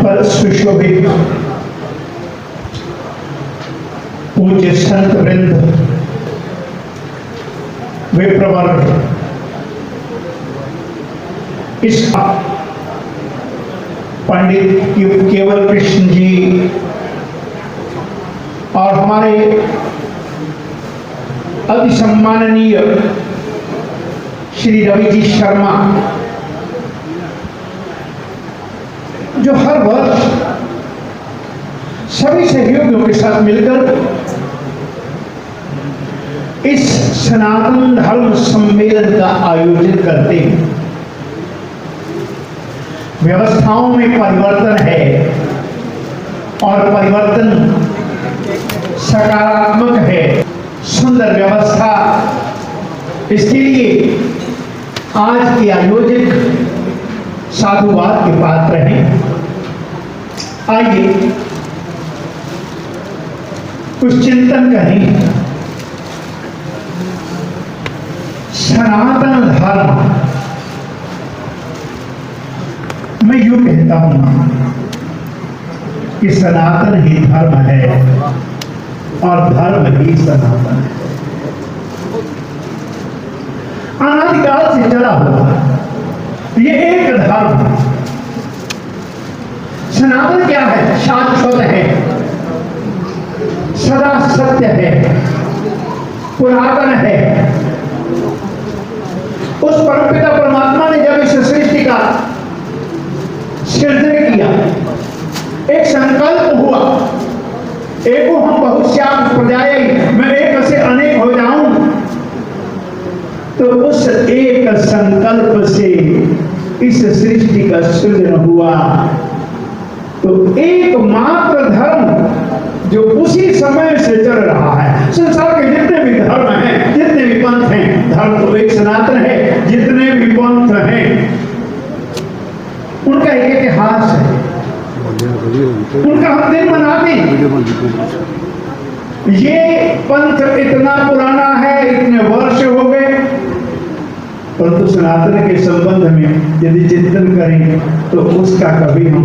पर सुशोभित पूज्य संत वृंद, विप्रवर्ग, इस पंडित केवल कृष्ण जी और हमारे अति सम्माननीय श्री रवि जी शर्मा, जो हर वर्ष सभी सहयोगियों के साथ मिलकर इस सनातन धर्म सम्मेलन का आयोजन करते हैं। व्यवस्थाओं में परिवर्तन है और परिवर्तन सकारात्मक है, सुंदर व्यवस्था। इसके लिए आज के आयोजक साधुवाद के पात्र हैं। आइए कुछ चिंतन करें। सनातन धर्म, मैं यूं कहता हूं कि सनातन ही धर्म है और धर्म ही सनातन है। अनादिकाल से चला हुआ ये एक धर्म। सनातन क्या है? शाश्वत है, सदा सत्य है, पुरातन है। उस परमपिता परमात्मा ने जब इस सृष्टि का सृजन किया, एक संकल्प हुआ, एको हम बहुश्याम प्रजायै, मैं एक से अनेक हो जाऊं। तो उस एक संकल्प से इस सृष्टि का सृजन हुआ। तो एकमात्र धर्म जो उसी समय से चल रहा है। संसार के जितने भी धर्म हैं, जितने भी पंथ हैं, धर्म तो एक सनातन है। जितने भी पंथ हैं उनका एक इतिहास है, उनका हम दिन मनाते हैं। ये पंथ इतना पुराना है, इतने वर्ष हो गए, परंतु सनातन के संबंध में यदि चिंतन करें तो उसका कभी हम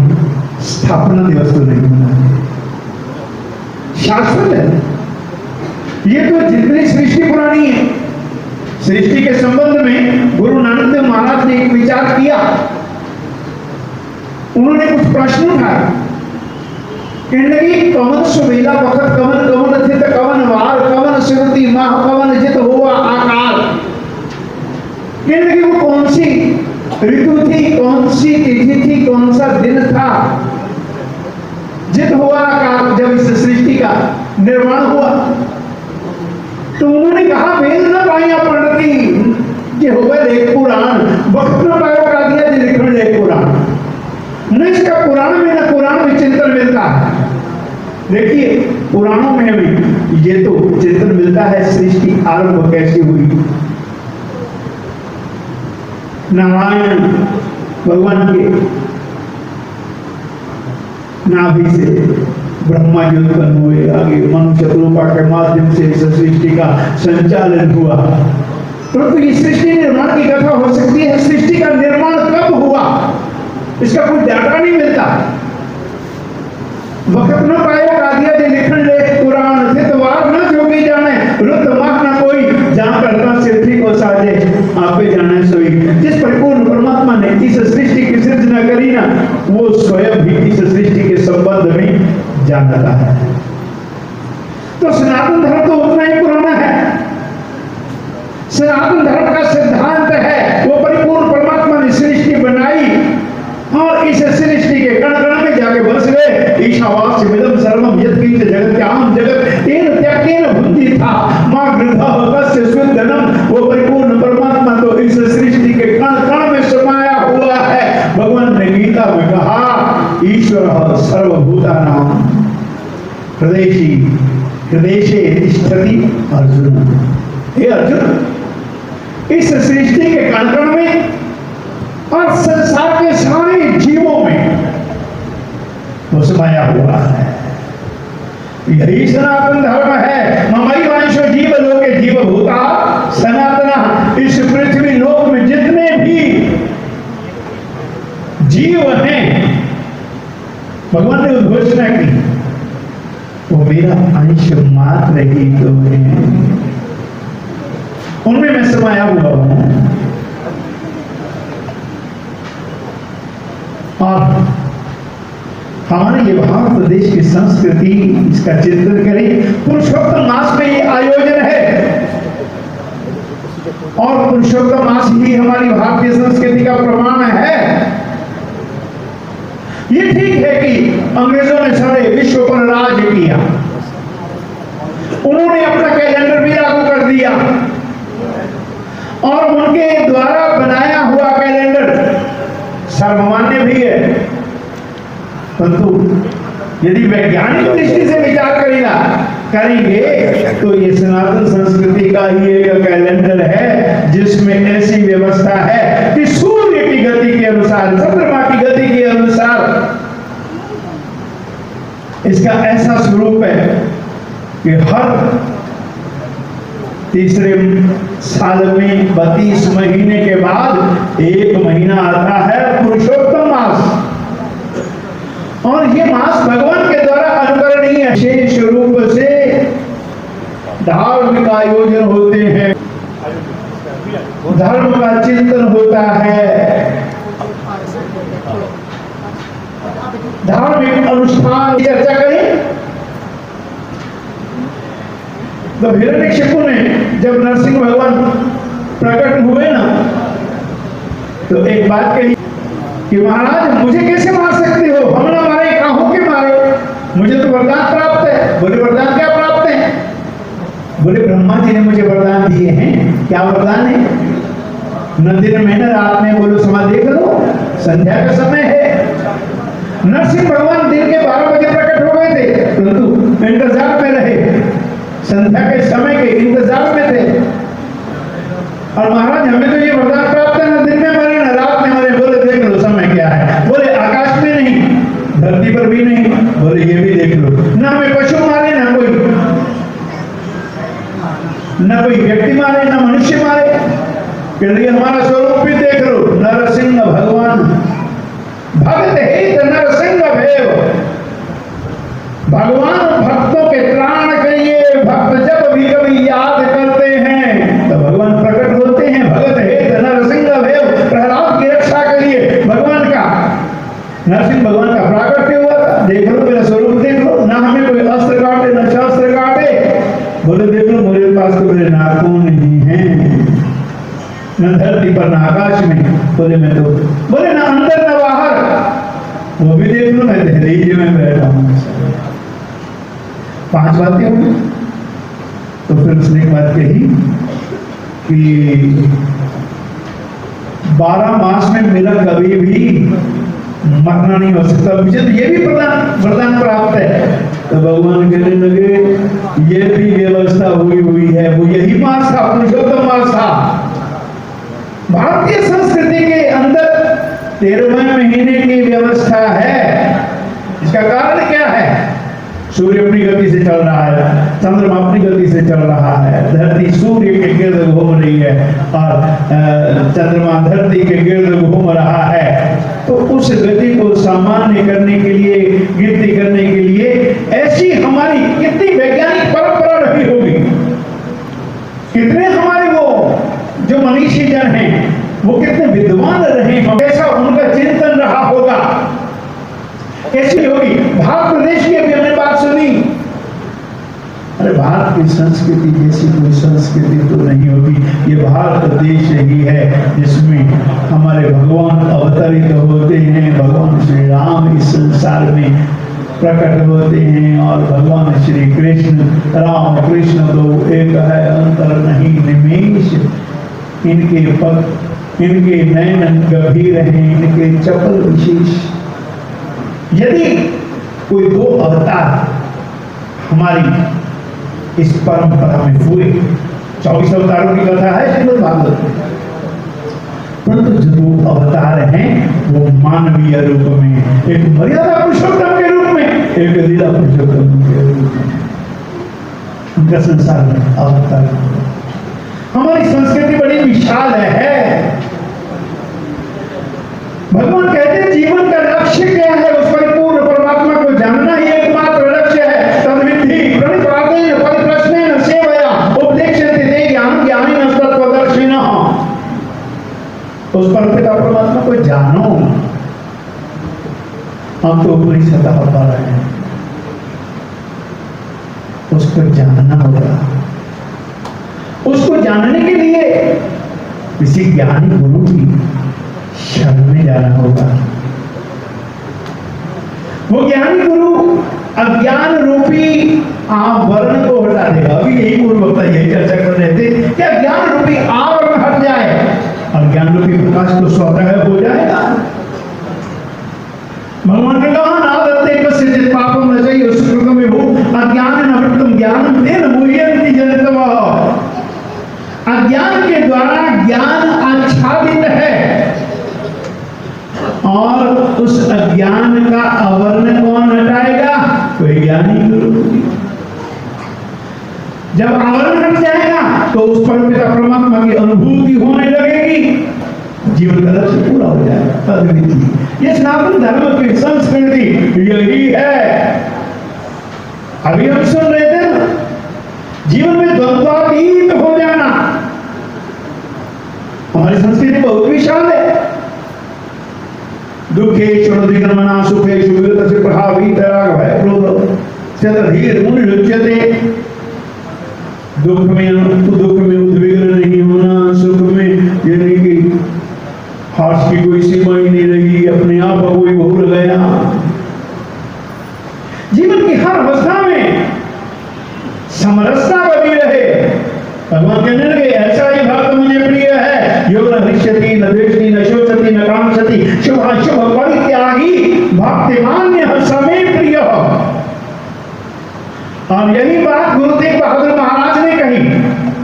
स्थापना दिवस तो नहीं मनाते। शाश्वत है ये। तो जितनी सृष्टि पुरानी है, सृष्टि के संबंध में गुरु नानक देव महाराज ने एक विचार किया। उन्होंने कुछ प्रश्न उठाए। कहने लगी, कवन सुबेला वक्त कवन कवन थित कवन वार कवन श्रुति माह कवन जित हुआ आकार। कहने लगी वो कौन सी ऋतु थी, कौन सी तिथि थी, कौन सा दिन था, जित हुआ आकार, जब इस सृष्टि का निर्माण हुआ। तो उन्होंने कहा, वेद न पाया पंडिती ये हो गए लेख पुराण, वक्त न पाया का दिया जी लिखण लेख पुराण। न इसका पुराण में न पुराण में चिंतन मिलता है। देखिए पुराणों में भी ये तो चिंतन मिलता है, सृष्टि आरंभ कैसे हुई। नारायण भगवान के नाभि से ब्रह्मा जी उत्पन्न हुए, आगे मनुष्य रूपा के माध्यम से इस सृष्टि का संचालन हुआ। परंतु इस सृष्टि निर्माण की कथा हो सकती है, सृष्टि का निर्माण कब हुआ इसका कोई डाटा नहीं मिलता। वक्त न पाया का दिया जी लिखण लेख पुराण, थित वार न जोगी जाने, रुद्र माह न कोई, जहां करता सिद्धि को साजे, आपे जाने सोई। जिस परिपूर्ण परमात्मा ने इस सृष्टि की सृजना करी ना, वो स्वयं भी इस सृष्टि के संबंध में जानता है। तो सनातन धर्म तो उतना ही पुराना है। सनातन धर्म का सिद्धांत है, वो परिपूर्ण परमात्मा ने सृष्टि बनाई और इस सृष्टि के कण कण में जाके बस गए। ईशावास्य विदम सर्वम यत्किंच जगत्याम जगत तेन त्यक्तेन बुद्धि था मां गृधः कस्य सुदनम। वो परिपूर्ण परमात्मा तो इस सृष्टि के कण कण में समाया हुआ है। भगवान ने गीता में कहा, ईश्वरः सर्वभूतानां हृदयेषु तिष्ठति अर्जुन। हे अर्जुन, इस सृष्टि के कण कण में और संसार के सारे जीवों में वो समाया हुआ है। यही सनातन धर्म है। ममई वंशो जीव लोके जीव भूता सनातन। इस पृथ्वी लोक में जितने भी जीव हैं भगवान ने उद्घोषणा की, वो मेरा अंश मात्र ही तो है, उनमें मैं समाया हुआ हूं। और हमारे ये भारत देश की संस्कृति, इसका चिंतन करें। पुरुषोत्तम मास में ये आयोजन है और पुरुषोत्तम मास ही हमारी भारतीय संस्कृति का प्रमाण है। ये ठीक है कि अंग्रेजों ने सारे विश्व पर राज किया, उन्होंने अपना कैलेंडर भी लागू कर दिया और उनके द्वारा बनाया हुआ कैलेंडर सर्वमान्य भी है, परंतु यदि वैज्ञानिक दृष्टि से विचार करेंगे तो ये सनातन संस्कृति का ही एक कैलेंडर है, जिसमें ऐसी व्यवस्था है कि सूर्य की गति के अनुसार, चंद्रमा की गति के अनुसार इसका ऐसा स्वरूप है कि हर तीसरे साल में 32 महीने के बाद एक महीना आता है पुरुषोत्तम मास, और ये मास भगवान के द्वारा अनुकरणीय है। विशेष रूप से धार्मिक आयोजन होते हैं, धर्म का चिंतन होता है, धार्मिक अनुष्ठान की चर्चा करें तो हिरण्यकशिपु ने जब नरसिंह भगवान प्रकट हुए ना, तो एक बात कही कि महाराज मुझे कैसे मार सकते हो, हम ना मारे, काहों के मारे, मुझे तो वरदान प्राप्त है। बोले वरदान क्या प्राप्त है? बोले ब्रह्मा जी ने मुझे वरदान दिए हैं। क्या वरदान है? न दिन में न रात में, बोलो समय देख लो, संध्या का समय है। नरसिंह भगवान दिन के 12 बजे प्रकट हो गए थे, परंतु इंतजार में रहे, संध्या के समय के इंतजार में थे। और महाराज हमें तो ये वरदान प्राप्त है, न दिन में मरे न रात में मरे। बोले देख लो समय क्या है। बोले आकाश में नहीं, धरती पर भी नहीं। बोले ये भी देख लो, ना हमें पशु मारे, ना कोई व्यक्ति मारे, ना मनुष्य मारे। कहते हमारा स्वरूप भी देख लो, नरसिंह भगवान भक्त हित नरसिंह भेव। भगवान भक्तों के त्राण के लिए भक्त जब भी कभी याद करते हैं तो भगवान प्रकट होते हैं। भगत हित नरसिंह भेव, प्रहलाद की रक्षा के लिए भगवान का, नरसिंह भगवान का प्राकट्य हुआ था। देख लो मेरा स्वरूप देख लो, ना हमें कोई अस्त्र काटे न शस्त्र काटे। बोले देख लो मेरे पास तो मेरे नाखून नहीं है, न धरती पर न आकाश में। बोले मैं तो, बोले ना अंदर न बाहर, वो भी देख लो, मैं दहलीज में बैठा हूं। 5 बातें हो गई। तो फिर उसने एक बात कही कि 12 मास में मेरा कभी भी मरना नहीं हो सकता, मुझे तो ये भी वरदान प्राप्त है। तो भगवान कहने लगे ये भी व्यवस्था हुई है, वो यही मास था, पुरुषोत्तम मास था। भारतीय संस्कृति के अंदर 13वें महीने की व्यवस्था है। इसका कारण क्या है? सूर्य अपनी गति से चल रहा है, चंद्रमा अपनी गति से चल रहा है, धरती सूर्य के गिर्द घूम रही है और चंद्रमा धरती के गिर्द घूम रहा है। तो उस गति को सामान्य करने के लिए, गिनती करने के लिए ऐसी हमारी कितनी वैज्ञानिक परंपरा रही होगी, कितने हमारे वो जो मनीषी जन हैं वो कितने विद्वान रहे हैं, कैसा उनका चिंतन रहा होगा, कैसी होगी। भारत प्रदेश की अभी हमने बात सुनी, अरे भारत की संस्कृति जैसी कोई संस्कृति तो नहीं होगी। ये भारत देश ही है जिसमें हमारे भगवान अवतरित होते हैं, भगवान श्री राम इस संसार में प्रकट होते हैं और भगवान श्री कृष्ण, राम कृष्ण तो एक है, अंतर नहीं निमेष। इनके पग, इनके नयन गंभीर हैं, इनके चपल विशेष। यदि कोई 2 अवतार हमारी इस परंपरा में हुए, 24 अवतारों की कथा है श्रीमद् भागवत में, परंतु जो 2 अवतार हैं वो मानवीय रूप में, एक मर्यादा पुरुषोत्तम के रूप में, एक लीला पुरुषोत्तम के रूप में, उनका संसार में अवतार। हमारी संस्कृति बड़ी विशाल है। भगवान कहते हैं जीवन का लक्ष्य क्या है, उस परिपूर्ण परमात्मा हम तो ऊपरी सतह पर हैं, उसको जानना होगा। उसको जानने के लिए किसी ज्ञानी गुरु की शरण में जाना होगा। वो ज्ञानी गुरु अज्ञान रूपी आवरण को हटा देगा। अभी यही गुरु भक्त यही चर्चा कर रहे थे कि अज्ञान रूपी आवरण हट जाए, अज्ञान रूपी प्रकाश तो स्वतः हो जाएगा। भगवान ने कहा ना दत्ते कस्यचित् पापम न चैव सुकृतम विभुः अज्ञानेन ज्ञानम तेन मुह्यन्ति जन्तवः। अज्ञान के द्वारा ज्ञान आच्छादित है और उस अज्ञान का आवरण कौन हटाएगा? कोई ज्ञानी गुरु। जब आवरण हट जाएगा तो उस परमपिता परमात्मा की अनुभूति होने लगेगी, जीवन का लक्ष्य पूरा हो जाएगा। अद्वितीय ये सनातन धर्म की संस्कृति यही है। अभी हम सुन रहे थे ना, जीवन में द्वंद्वातीत हो जाना। हमारी संस्कृति बहुत विशाल है। दुखेषु निगमना सुखेषु विगतस्य प्रभावीतराग भय क्रोध चतुर्धीर मुनिरुच्यते। दुख में उद्विग्न नहीं होना, सुख में यानी कि हास की कोई सीमा ही नहीं रही, अपने आप कोई भूल गया। जीवन की हर अवस्था में समरसता बनी रहे। भगवान कहने लगे ऐसा ही भक्त मुझे प्रिय है, यो न हृष्यति न द्वेष्टि न शोचति न कांक्षति शुभाशुभ परित्यागी भक्तिमान्य समे प्रिय। और यही बात गुरु तेग बहादुर महाराज ने कही।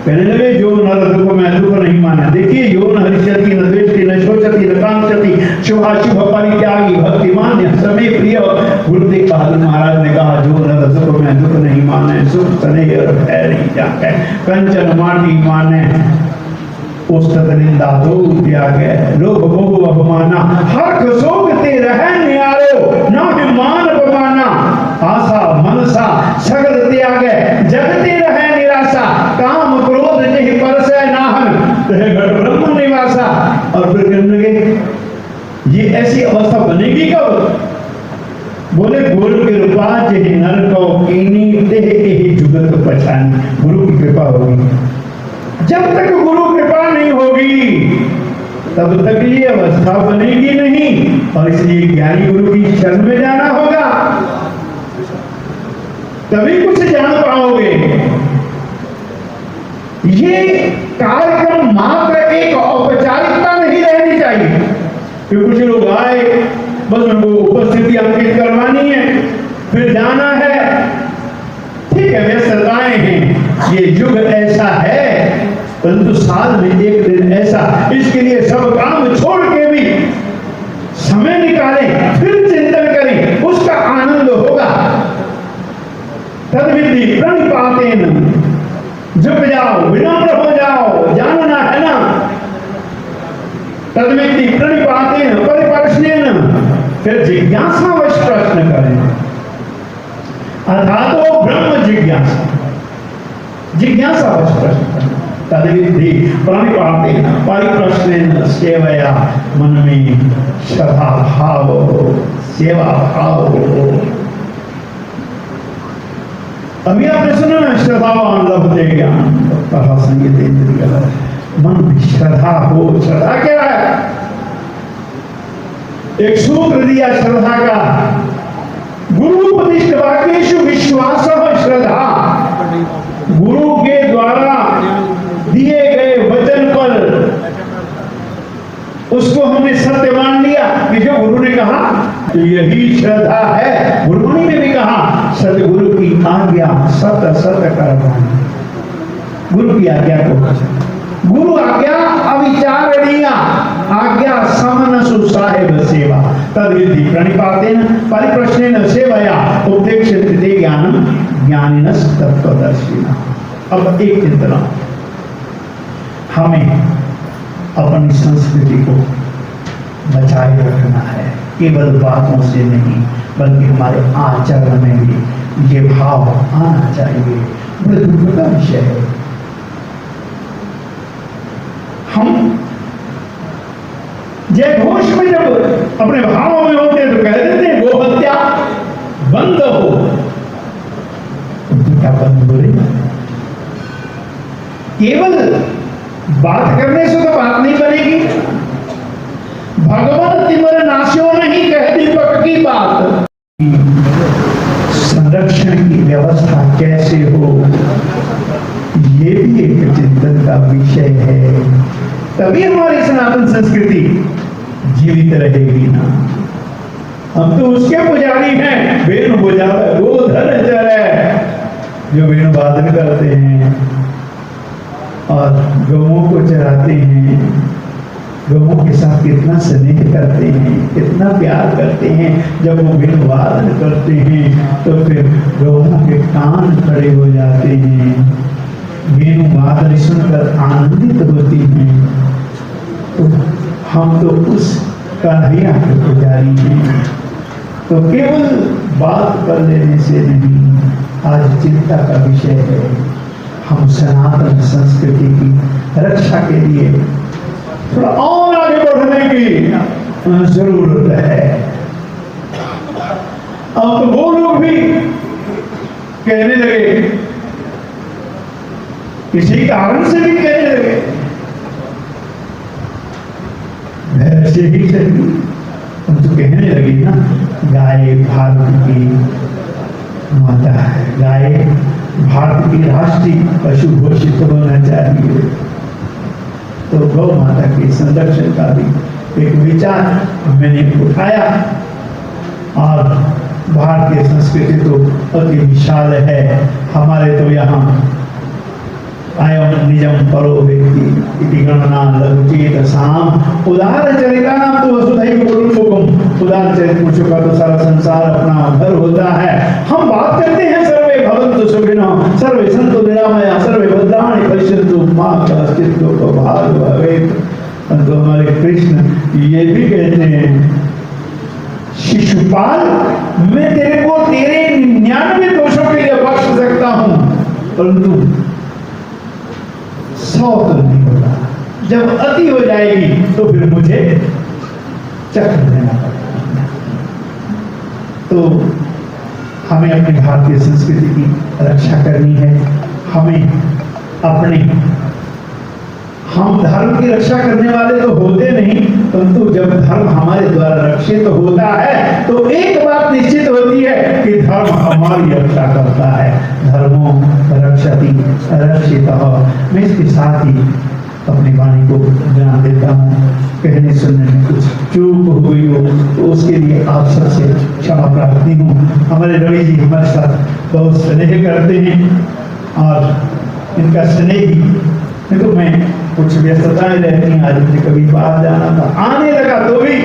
कहने लगे जो नर दुख में दुख नहीं माने। देखिए, यो न हृष्यति न द्वेष्टि न शोचति न कांक्षति शुभाशुभ परित्यागी भक्तिमान्य समे प्रिय। गुरु तेग बहादुर महाराज ने कहा जो नर दुख में दुख नहीं माने, सुख स्नेह और भय नहीं जाके, कंचन माटी माने, उस्तत निंदा दो त्यागे, लोभ मोह अपमाना, हर्ष शोक ते रह न्यारो, ना मान अपमाना, आशा मनसा सगल त्यागे, जगते रहे निराशा, काम क्रोध जहि परसै नाहन, तह घट ब्रह्म निवासा। और फिर कहने लगे ये ऐसी अवस्था बनेगी कब? बोले गुरु कृपा जहि नर को कीनी तेह एहि जुगत पहचानी। गुरु की कृपा होगी। जब तक गुरु कृपा नहीं होगी तब तक ये अवस्था बनेगी नहीं। और इसलिए ज्ञानी गुरु की शरण में जाना होगा, तभी कुछ जान पाओगे। ये कार्यक्रम मात्र एक औपचारिकता नहीं रहनी चाहिए कि कुछ लोग आए बस उनको उपस्थिति अंकित करवानी है फिर जाना है। ठीक है, व्यस्तताएं हैं, ये युग ऐसा है, परंतु साल में एक दिन ऐसा, इसके लिए सब काम छोड़ के भी समय निकालें, फिर चिंतन करें, उसका आनंद होगा। तद्विधि प्रणिपातेन, झुक जाओ, विनम्र हो जाओ, जानना है ना। तद्विधि प्रणिपातेन परिप्रश्नेन, फिर जिज्ञासावश प्रश्न करें। अर्थातो ब्रह्म जिज्ञासा, जिज्ञासावश प्रश्न करें। तद्विधि प्रणिपातेन परिप्रश्नेन सेवया, मन में श्रद्धा भाव हो, सेवा भाव हो। अभी आपने सुना ना, श्रद्धावान लभते ज्ञान, कहा संगीत इंद्रिय। मन में श्रद्धा हो। श्रद्धा क्या है? एक सूत्र दिया श्रद्धा का, गुरुपदिष्ट वाक्येषु विश्वासः श्रद्धा। गुरु के द्वारा दिए गए वचन पर उसको हमने सत्य मान लिया कि जो गुरु ने कहा तो यही श्रद्धा है। गुरुमुनि ने भी कहा सतगुरु की आज्ञा सत सत करवानी। गुरु की आज्ञा को, गुरु आज्ञा अविचारणीय, आज्ञा समनसु साहेब सेवा। तद्विधि प्रणिपातेन परिप्रश्नेन सेवया उपदेक्ष्यते ते ज्ञानम ज्ञानिनस् तत्त्वदर्शिनः। अब एक चिंतना, हमें अपनी संस्कृति को बचाए रखना है, केवल बातों से नहीं बल्कि हमारे आचरण में भी ये भाव आना चाहिए। बड़े दुख का विषय है, हम जय घोष में जब अपने भावों में होते हैं तो कह देते हैं गो हत्या, बंद हो तो क्या बंद हो रही? केवल बात करने से तो बात नहीं बनेगी। भगवान तिमर नाश्यो नहीं कह दीपक की बात। संरक्षण की व्यवस्था कैसे हो, ये भी एक चिंतन का विषय है। तभी हमारी सनातन संस्कृति जीवित रहेगी ना। हम तो उसके पुजारी हैं, वेणु बजावे गोधन चले, जो वेणु वादन करते हैं और गौओं को चराते हैं, गौओं के साथ कितना स्नेह करते हैं, कितना प्यार करते हैं। जब वो वेणु वादन करते हैं तो फिर गौओं के कान खड़े हो जाते हैं, वेणु वादन सुनकर आनंदित होती हैं। तो हम तो उस कन्हैया के पुजारी हैं। तो केवल बात कर लेने से नहीं, आज चिंता का विषय है। हम सनातन संस्कृति की रक्षा के लिए थोड़ा और आगे बढ़ने की जरूरत है। अब तो वो लोग भी कहने लगे, किसी कारण से भी कहने लगे, ऐसे ही सही हम तो कहने लगे ना, गाय भारत की माता है, गाय भारत की राष्ट्रीय पशु घोषित होना चाहिए। तो गौ माता के संरक्षण का भी एक विचार मैंने उठाया। और भारतीय संस्कृति तो अति विशाल है। हमारे तो यहाँ अयम निजम परो व्यक्ति इति गणना लघुचेत साम उदार चरितानां तो वसुधैव कुटुम्बकम्। उदार चरित पुरुषों का तो सारा संसार अपना घर होता है। हम बात करते हैं सर्वे भवन्तु सुखिनः, सर्वे सन्तु निरामया, सर्वे भद्राणि पश्यन्तु मा कश्चित् दुःखभाग् भवेत्। परंतु हमारे कृष्ण ये भी कहते हैं, शिशुपाल मैं तेरे को तेरे 99 दोषों के लिए बख्श सकता हूं, परंतु 100 तो नहीं होगा। जब अति हो जाएगी तो फिर मुझे चक्र देना पड़ेगा। तो हमें अपनी भारतीय संस्कृति की रक्षा करनी है। हमें अपने, हम धर्म की रक्षा करने वाले तो होते नहीं, परंतु जब धर्म हमारे द्वारा रक्षित होता है तो एक बात निश्चित होती है कि धर्म हमारी रक्षा करता है। धर्मो रक्षति रक्षितः। मैं इसके साथ ही अपनी वाणी को ध्यान देता हूँ। कहने सुनने में कुछ चूक हुई हो तो उसके लिए आप सबसे क्षमा प्रार्थी हूँ। हमारे रवि जी हमारे साथ बहुत स्नेह करते हैं और इनका स्नेह ही, देखो मैं कुछ व्यस्तताएं रहती हैं, आज मुझे कभी बाहर जाना था, आने लगा तो भी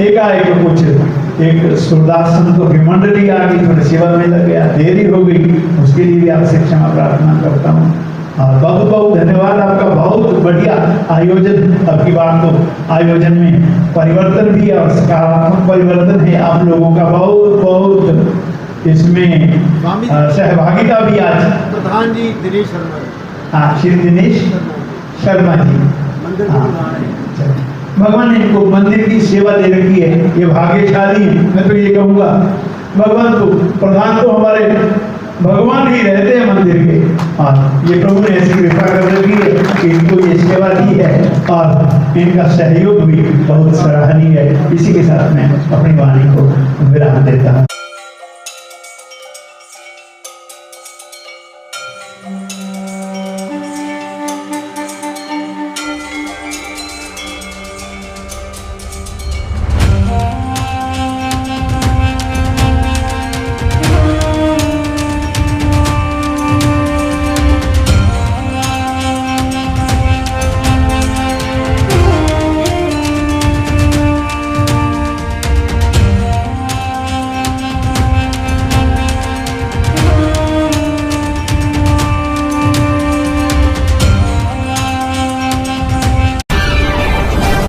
एकाएक कुछ एक सूरदास संतों की मंडली आ गई, थोड़ी सेवा में लग गया, देरी हो गई, उसके लिए भी आपसे क्षमा प्रार्थना करता हूँ। और बहुत बहुत धन्यवाद आपका, बहुत बढ़िया आयोजन। अब की बार तो आयोजन में परिवर्तन भी है और सकारात्मक परिवर्तन है। आप लोगों का बहुत बहुत इसमें सहभागिता भी आज प्रधान जी दिनेश शर्मा, हाँ श्री दिनेश शर्मा जी, भगवान ने इनको मंदिर की सेवा दे रखी है, ये भाग्यशाली है। मैं तो ये कहूँगा, भगवान तो प्रधान तो हमारे भगवान ही रहते हैं मंदिर के। और ये प्रभु ने ऐसी कृपा कर रखी है कि इनको ये सेवा दी है और इनका सहयोग भी बहुत सराहनीय है। इसी के साथ मैं अपनी वाणी को विराम देता हूँ।